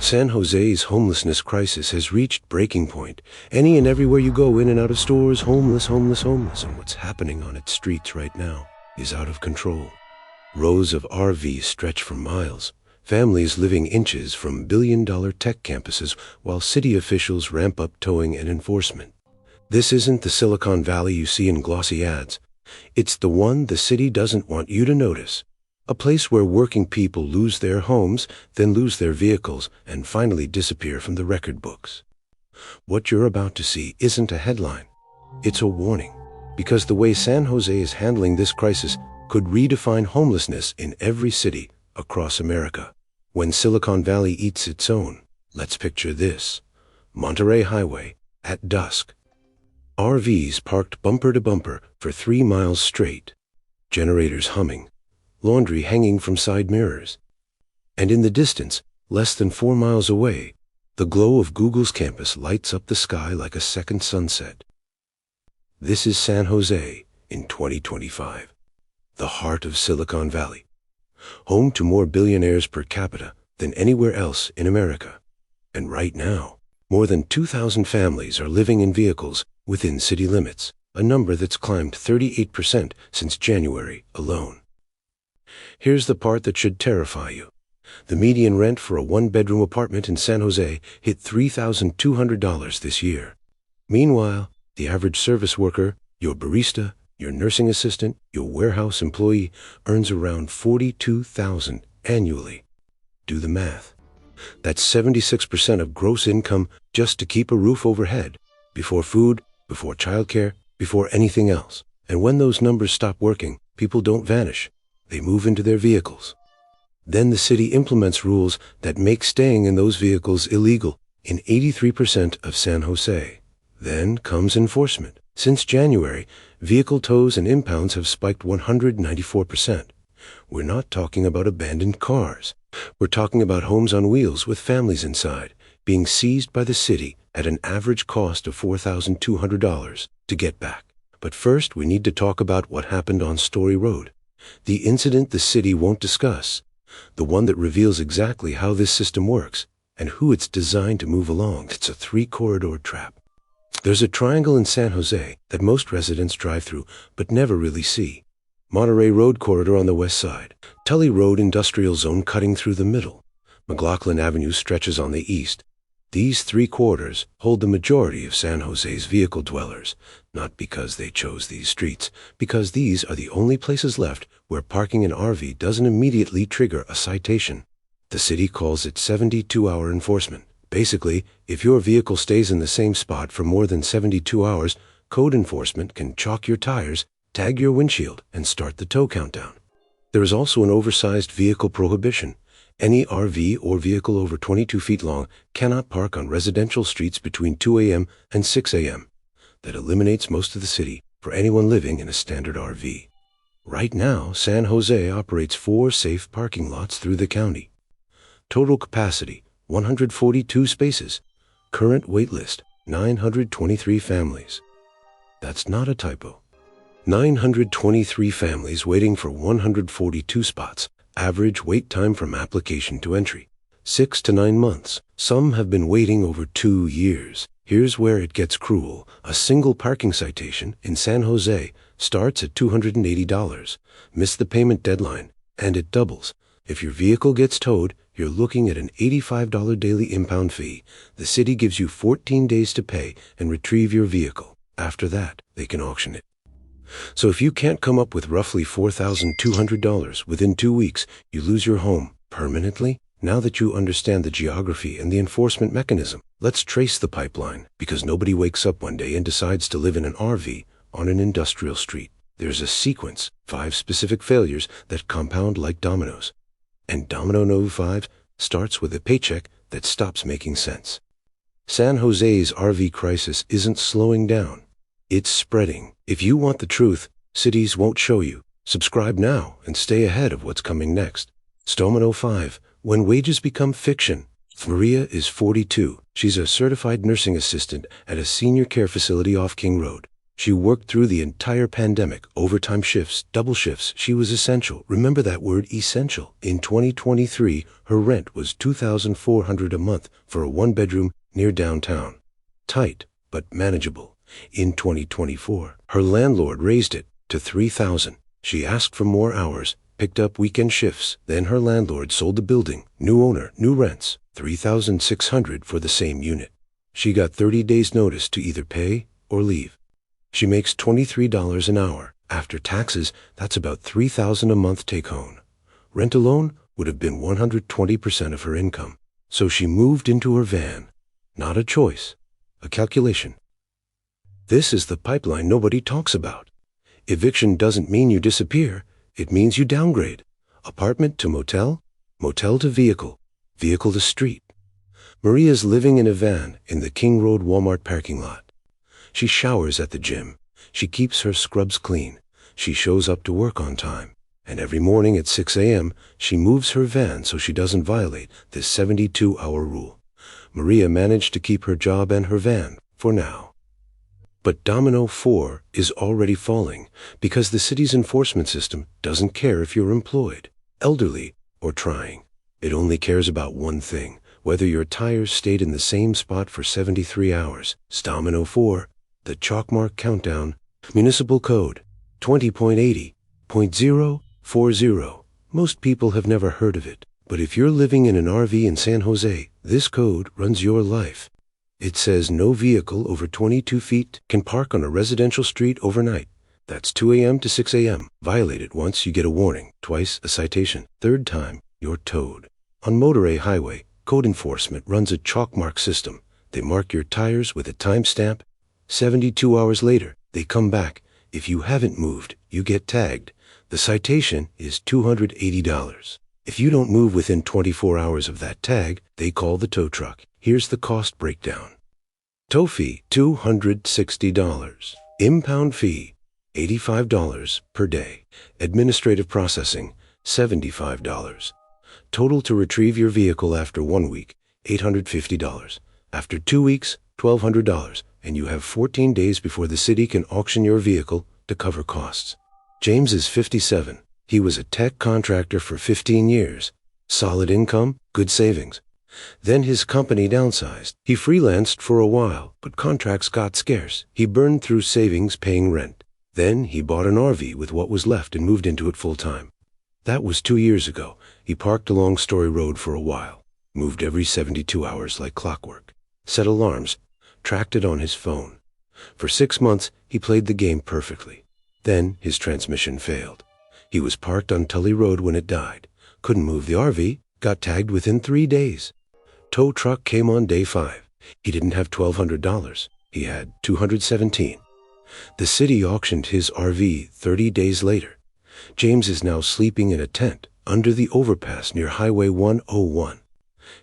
San Jose's homelessness crisis has reached breaking point. Any and everywhere you go, in and out of stores, homeless, homeless, homeless. And what's happening on its streets right now is out of control. Rows of RVs stretch for miles. Families living inches from billion-dollar tech campuses while city officials ramp up towing and enforcement. This isn't the Silicon Valley you see in glossy ads. It's the one the city doesn't want you to notice. A place where working people lose their homes, then lose their vehicles, and finally disappear from the record books. What you're about to see isn't a headline. It's a warning, because the way San Jose is handling this crisis could redefine homelessness in every city across America. When Silicon Valley eats its own, let's picture this. Monterey Highway at dusk. RVs parked bumper to bumper for 3 miles straight. Generators humming. Laundry hanging from side mirrors. And in the distance, less than 4 miles away, the glow of Google's campus lights up the sky like a second sunset. This is San Jose in 2025, the heart of Silicon Valley, home to more billionaires per capita than anywhere else in America. And right now, more than 2,000 families are living in vehicles within city limits, a number that's climbed 38% since January alone. Here's the part that should terrify you. The median rent for a one-bedroom apartment in San Jose hit $3,200 this year. Meanwhile, the average service worker, your barista, your nursing assistant, your warehouse employee earns around $42,000 annually. Do the math. That's 76% of gross income just to keep a roof overhead, before food, before childcare, before anything else. And when those numbers stop working, people don't vanish. They move into their vehicles. Then the city implements rules that make staying in those vehicles illegal in 83% of San Jose. Then comes enforcement. Since January, vehicle tows and impounds have spiked 194%. We're not talking about abandoned cars. We're talking about homes on wheels with families inside, being seized by the city at an average cost of $4,200 to get back. But first, we need to talk about what happened on Story Road. The incident the city won't discuss, the one that reveals exactly how this system works and who it's designed to move along. It's a 3-corridor trap. There's a triangle in San Jose that most residents drive through but never really see. Monterey Road corridor on the west side, Tully Road industrial zone cutting through the middle, McLaughlin Avenue stretches on the east. These 3 corridors hold the majority of San Jose's vehicle dwellers, not because they chose these streets, because these are the only places left where parking an RV doesn't immediately trigger a citation. The city calls it 72-hour enforcement. Basically, if your vehicle stays in the same spot for more than 72 hours, code enforcement can chalk your tires, tag your windshield, and start the tow countdown. There is also an oversized vehicle prohibition. Any RV or vehicle over 22 feet long cannot park on residential streets between 2 a.m. and 6 a.m. That eliminates most of the city for anyone living in a standard RV. Right now, San Jose operates 4 safe parking lots through the county. Total capacity, 142 spaces. Current wait list, 923 families. That's not a typo. 923 families waiting for 142 spots. Average wait time from application to entry, 6 to 9 months. Some have been waiting over 2 years. Here's where it gets cruel. A single parking citation in San Jose starts at $280. Miss the payment deadline, and it doubles. If your vehicle gets towed, you're looking at an $85 daily impound fee. The city gives you 14 days to pay and retrieve your vehicle. After that, they can auction it. So if you can't come up with roughly $4,200 within 2 weeks, you lose your home permanently. Now that you understand the geography and the enforcement mechanism, let's trace the pipeline, because nobody wakes up one day and decides to live in an RV on an industrial street. There's a sequence, 5 specific failures that compound like dominoes. And domino number 5 starts with a paycheck that stops making sense. San Jose's RV crisis isn't slowing down. It's spreading. If you want the truth, cities won't show you. Subscribe now and stay ahead of what's coming next. Domino 5, when wages become fiction. Maria is 42. She's a certified nursing assistant at a senior care facility off King Road. She worked through the entire pandemic, overtime shifts, double shifts. She was essential. Remember that word, essential. In 2023, her rent was $2,400 a month for a one-bedroom near downtown. Tight, but manageable. In 2024, her landlord raised it to $3,000. She asked for more hours, picked up weekend shifts. Then her landlord sold the building. New owner, new rents, $3,600 for the same unit. She got 30 days notice to either pay or leave. She makes $23 an hour. After taxes, that's about $3,000 a month take home. Rent alone would have been 120% of her income. So she moved into her van. Not a choice, a calculation. This is the pipeline nobody talks about. Eviction doesn't mean you disappear. It means you downgrade. Apartment to motel, motel to vehicle, vehicle to street. Maria's living in a van in the King Road Walmart parking lot. She showers at the gym. She keeps her scrubs clean. She shows up to work on time. And every morning at 6 a.m., she moves her van so she doesn't violate this 72-hour rule. Maria managed to keep her job and her van, for now. But Domino 4 is already falling because the city's enforcement system doesn't care if you're employed, elderly, or trying. It only cares about one thing, whether your tires stayed in the same spot for 73 hours. Domino 4. The Chalkmark Countdown, Municipal Code 20.80.040. Most people have never heard of it, but if you're living in an RV in San Jose, this code runs your life. It says no vehicle over 22 feet can park on a residential street overnight. That's 2 a.m. to 6 a.m. Violate it once, you get a warning. Twice, a citation. Third time, you're towed. On Motorway Highway, code enforcement runs a chalkmark system. They mark your tires with a timestamp. 72 hours later, they come back. If you haven't moved, you get tagged. The citation is $280. If you don't move within 24 hours of that tag, they call the tow truck. Here's the cost breakdown. Tow fee, $260. Impound fee, $85 per day. Administrative processing, $75. Total to retrieve your vehicle after 1 week, $850. After 2 weeks, $1,200. And you have 14 days before the city can auction your vehicle to cover costs. James is 57. He was a tech contractor for 15 years. Solid income, good savings. Then his company downsized. He freelanced for a while, but contracts got scarce. He burned through savings paying rent. Then he bought an RV with what was left and moved into it full time. That was 2 years ago. He parked along Story Road for a while. Moved every 72 hours like clockwork. Set alarms. Tracked it on his phone. For 6 months, he played the game perfectly. Then his transmission failed. He was parked on Tully Road when it died. Couldn't move the RV. Got tagged within 3 days. Tow truck came on day 5. He didn't have $1,200. He had $217. The city auctioned his RV 30 days later. James is now sleeping in a tent under the overpass near Highway 101.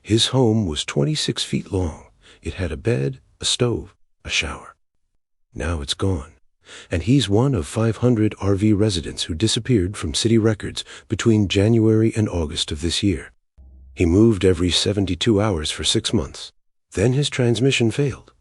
His home was 26 feet long. It had a bed, a stove, a shower. Now it's gone. And he's one of 500 RV residents who disappeared from city records between January and August of this year. He moved every 72 hours for 6 months. Then his transmission failed.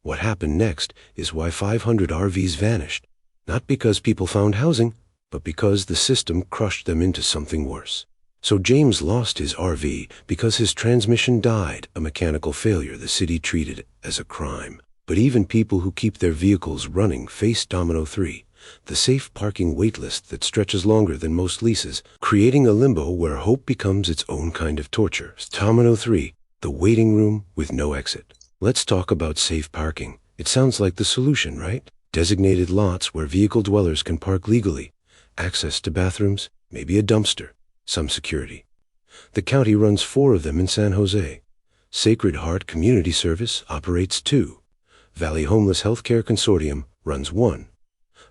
What happened next is why 500 RVs vanished. Not because people found housing, but because the system crushed them into something worse. So James lost his RV because his transmission died, a mechanical failure the city treated as a crime. But even people who keep their vehicles running face Domino 3, the safe parking waitlist that stretches longer than most leases, creating a limbo where hope becomes its own kind of torture. Domino 3, the waiting room with no exit. Let's talk about safe parking. It sounds like the solution, right? Designated lots where vehicle dwellers can park legally. Access to bathrooms, maybe a dumpster. Some security. The county runs 4 of them in San Jose. Sacred Heart Community Service operates 2. Valley Homeless Healthcare Consortium runs 1.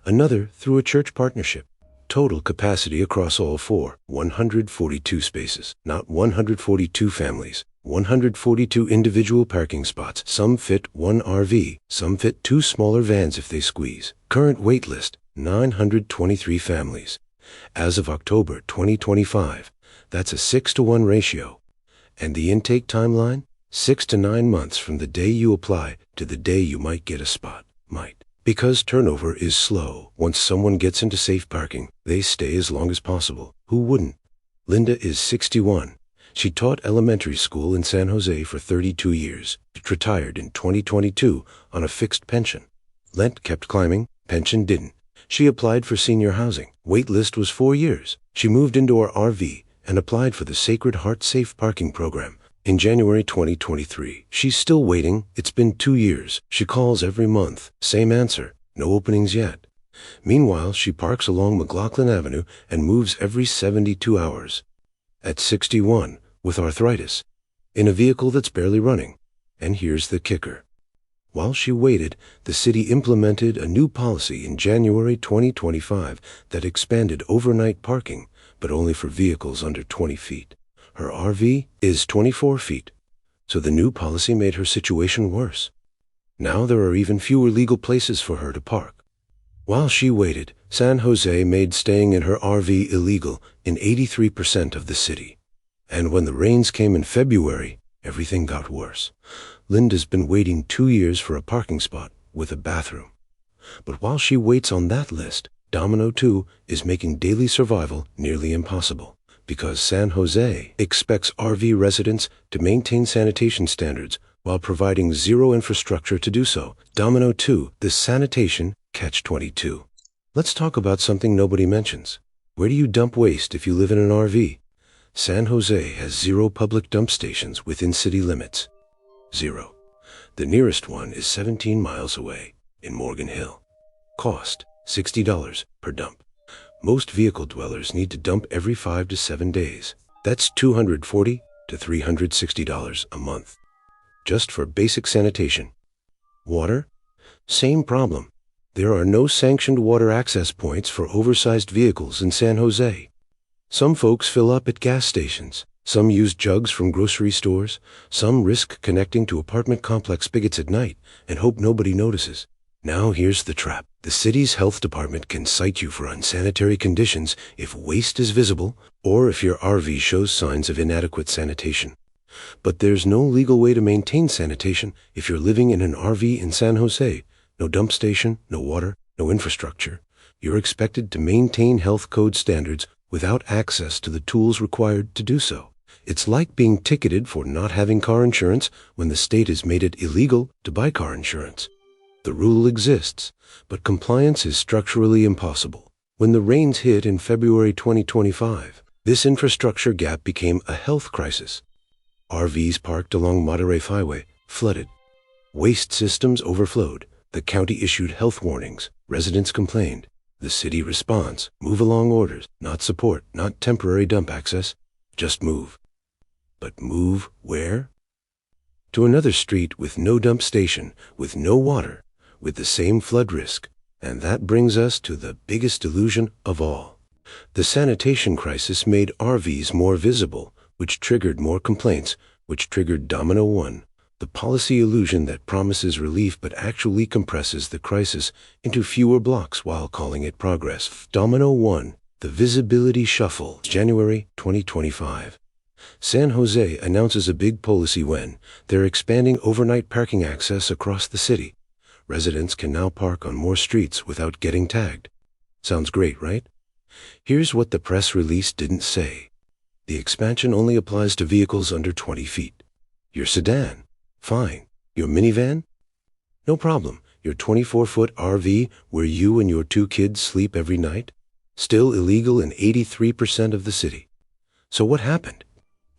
Another through a church partnership. Total capacity across all 4, 142 spaces. Not 142 families. 142 individual parking spots. Some fit 1 RV. Some fit 2 smaller vans if they squeeze. Current wait list, 923 families. As of October 2025, that's a 6-to-1 ratio. And the intake timeline? 6 to 9 months from the day you apply to the day you might get a spot. Might. Because turnover is slow. Once someone gets into safe parking, they stay as long as possible. Who wouldn't? Linda is 61. She taught elementary school in San Jose for 32 years. Retired in 2022 on a fixed pension. Rent kept climbing, pension didn't. She applied for senior housing. Wait list was 4 years. She moved into her RV and applied for the Sacred Heart Safe Parking Program in January 2023. She's still waiting. It's been 2 years. She calls every month. Same answer. No openings yet. Meanwhile, she parks along McLaughlin Avenue and moves every 72 hours. At 61, with arthritis, in a vehicle that's barely running. And here's the kicker. While she waited, the city implemented a new policy in January 2025 that expanded overnight parking, but only for vehicles under 20 feet. Her RV is 24 feet, so the new policy made her situation worse. Now there are even fewer legal places for her to park. While she waited, San Jose made staying in her RV illegal in 83% of the city. And when the rains came in February, everything got worse. Linda's been waiting 2 years for a parking spot with a bathroom. But while she waits on that list, Domino 2 is making daily survival nearly impossible because San Jose expects RV residents to maintain sanitation standards while providing zero infrastructure to do so. Domino 2, the sanitation catch-22. Let's talk about something nobody mentions. Where do you dump waste if you live in an RV? San Jose has 0 public dump stations within city limits. 0. The nearest one is 17 miles away in Morgan Hill. Cost, $60 per dump. Most vehicle dwellers need to dump every 5 to 7 days. That's $240 to $360 a month. Just for basic sanitation. Water? Same problem. There are no sanctioned water access points for oversized vehicles in San Jose. Some folks fill up at gas stations. Some use jugs from grocery stores. Some risk connecting to apartment complex spigots at night and hope nobody notices. Now here's the trap. The city's health department can cite you for unsanitary conditions if waste is visible or if your RV shows signs of inadequate sanitation. But there's no legal way to maintain sanitation if you're living in an RV in San Jose. No dump station, no water, no infrastructure. You're expected to maintain health code standards without access to the tools required to do so. It's like being ticketed for not having car insurance when the state has made it illegal to buy car insurance. The rule exists, but compliance is structurally impossible. When the rains hit in February 2025, this infrastructure gap became a health crisis. RVs parked along Monterey Highway flooded. Waste systems overflowed. The county issued health warnings. Residents complained. The city responds, move along orders, not support, not temporary dump access, just move. But move where? To another street with no dump station, with no water, with the same flood risk. And that brings us to the biggest illusion of all. The sanitation crisis made RVs more visible, which triggered more complaints, which triggered Domino 1. The policy illusion that promises relief but actually compresses the crisis into fewer blocks while calling it progress. Domino 1, the visibility shuffle, January 2025. San Jose announces a big policy when they're expanding overnight parking access across the city. Residents can now park on more streets without getting tagged. Sounds great, right? Here's what the press release didn't say. The expansion only applies to vehicles under 20 feet. Your sedan? Fine. Your minivan? No problem. Your 24-foot RV where you and your 2 kids sleep every night? Still illegal in 83% of the city. So what happened?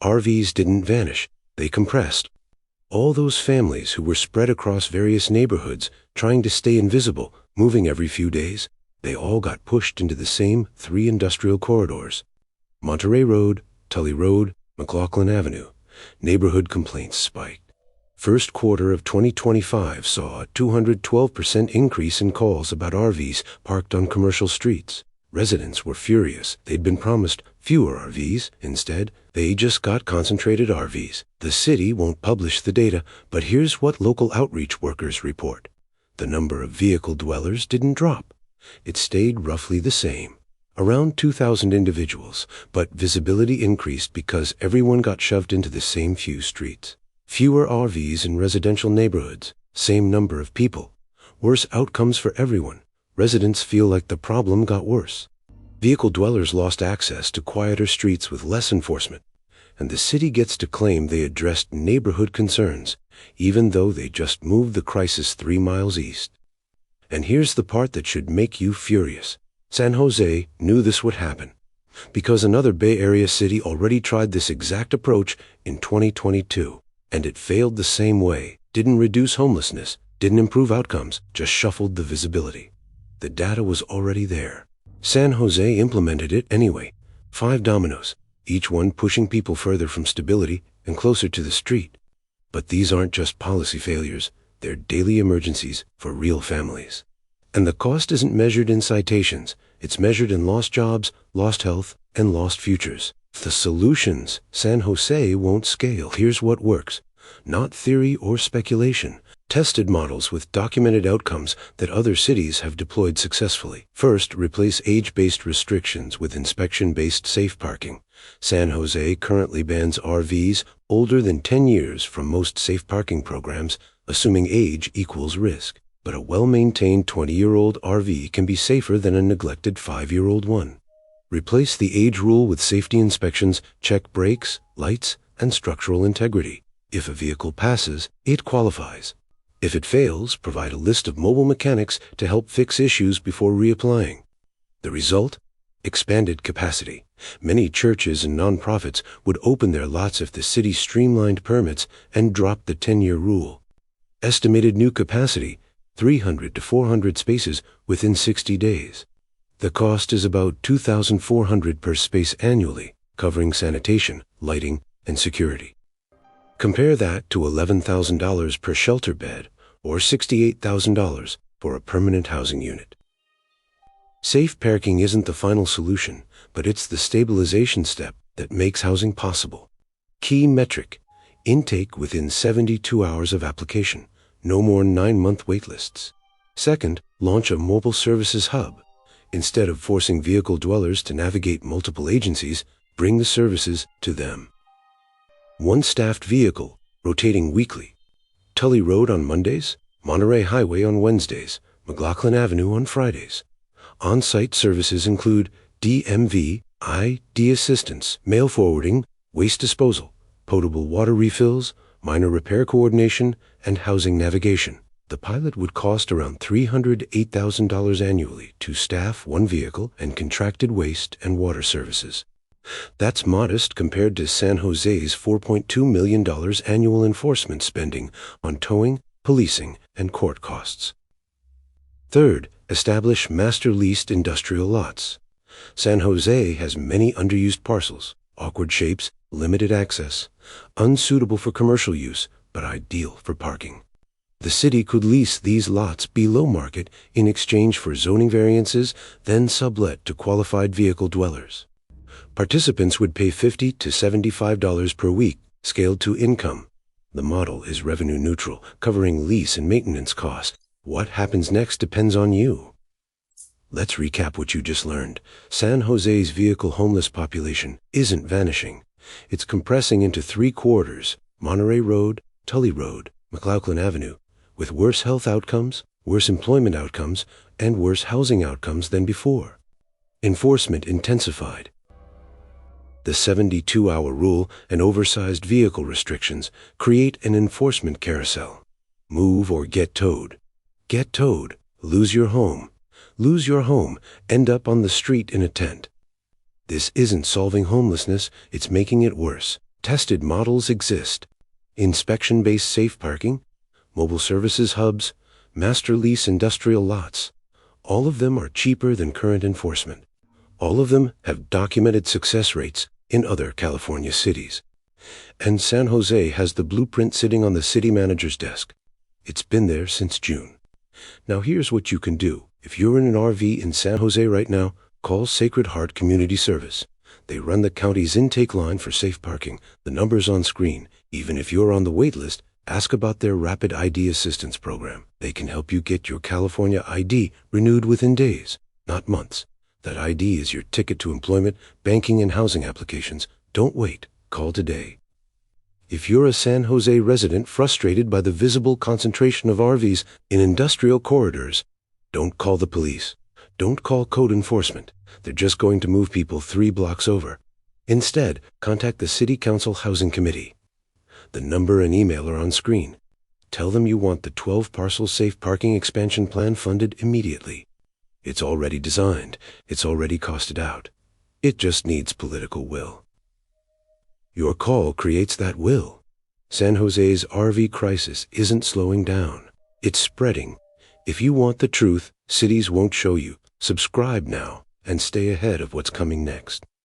RVs didn't vanish. They compressed. All those families who were spread across various neighborhoods, trying to stay invisible, moving every few days, they all got pushed into the same 3 industrial corridors. Monterey Road, Tully Road, McLaughlin Avenue. Neighborhood complaints spiked. First quarter of 2025 saw a 212% increase in calls about RVs parked on commercial streets. Residents were furious. They'd been promised fewer RVs. Instead, they just got concentrated RVs. The city won't publish the data, but here's what local outreach workers report. The number of vehicle dwellers didn't drop. It stayed roughly the same, around 2,000 individuals, but visibility increased because everyone got shoved into the same few streets. Fewer RVs in residential neighborhoods, same number of people. Worse outcomes for everyone. Residents feel like the problem got worse. Vehicle dwellers lost access to quieter streets with less enforcement, and the city gets to claim they addressed neighborhood concerns, even though they just moved the crisis 3 miles east. And here's the part that should make you furious. San Jose knew this would happen, because another Bay Area city already tried this exact approach in 2022, and it failed the same way. Didn't reduce homelessness, didn't improve outcomes, just shuffled the visibility. The data was already there. San Jose implemented it anyway. 5 dominoes, each one pushing people further from stability and closer to the street. But these aren't just policy failures, they're daily emergencies for real families. And the cost isn't measured in citations, it's measured in lost jobs, lost health, and lost futures. The solutions, San Jose won't scale. Here's what works. Not theory or speculation. Tested models with documented outcomes that other cities have deployed successfully. First, replace age-based restrictions with inspection-based safe parking. San Jose currently bans RVs older than 10 years from most safe parking programs, assuming age equals risk. But a well-maintained 20-year-old RV can be safer than a neglected 5-year-old one. Replace the age rule with safety inspections, check brakes, lights, and structural integrity. If a vehicle passes, it qualifies. If it fails, provide a list of mobile mechanics to help fix issues before reapplying. The result? Expanded capacity. Many churches and nonprofits would open their lots if the city streamlined permits and dropped the 10-year rule. Estimated new capacity, 300 to 400 spaces within 60 days. The cost is about $2,400 per space annually, covering sanitation, lighting, and security. Compare that to $11,000 per shelter bed or $68,000 for a permanent housing unit. Safe parking isn't the final solution, but it's the stabilization step that makes housing possible. Key metric: intake within 72 hours of application, no more 9-month waitlists. Second, launch a mobile services hub. Instead of forcing vehicle dwellers to navigate multiple agencies, bring the services to them. One staffed vehicle, rotating weekly. Tully Road on Mondays, Monterey Highway on Wednesdays, McLaughlin Avenue on Fridays. On-site services include DMV, ID assistance, mail forwarding, waste disposal, potable water refills, minor repair coordination, and housing navigation. The pilot would cost around $308,000 annually to staff one vehicle and contracted waste and water services. That's modest compared to San Jose's $4.2 million annual enforcement spending on towing, policing, and court costs. Third, establish master leased industrial lots. San Jose has many underused parcels, awkward shapes, limited access, unsuitable for commercial use, but ideal for parking. The city could lease these lots below market in exchange for zoning variances, then sublet to qualified vehicle dwellers. Participants would pay $50 to $75 per week, scaled to income. The model is revenue neutral, covering lease and maintenance costs. What happens next depends on you. Let's recap what you just learned. San Jose's vehicle homeless population isn't vanishing. It's compressing into 3 quarters: Monterey Road, Tully Road, McLaughlin Avenue, with worse health outcomes, worse employment outcomes, and worse housing outcomes than before. Enforcement intensified. The 72-hour rule and oversized vehicle restrictions create an enforcement carousel. Move or get towed. Get towed. Lose your home. Lose your home. End up on the street in a tent. This isn't solving homelessness, it's making it worse. Tested models exist. Inspection-based safe parking, mobile services hubs, master lease industrial lots. All of them are cheaper than current enforcement. All of them have documented success rates in other California cities. And San Jose has the blueprint sitting on the city manager's desk. It's been there since June. Now here's what you can do. If you're in an RV in San Jose right now, call Sacred Heart Community Service. They run the county's intake line for safe parking. The number's on screen. Even if you're on the wait list, ask about their Rapid ID Assistance Program. They can help you get your California ID renewed within days, not months. That ID is your ticket to employment, banking, and housing applications. Don't wait. Call today. If you're a San Jose resident frustrated by the visible concentration of RVs in industrial corridors, don't call the police. Don't call code enforcement. They're just going to move people 3 blocks over. Instead, contact the City Council Housing Committee. The number and email are on screen. Tell them you want the 12-parcel safe parking expansion plan funded immediately. It's already designed. It's already costed out. It just needs political will. Your call creates that will. San Jose's RV crisis isn't slowing down. It's spreading. If you want the truth cities won't show you, subscribe now and stay ahead of what's coming next.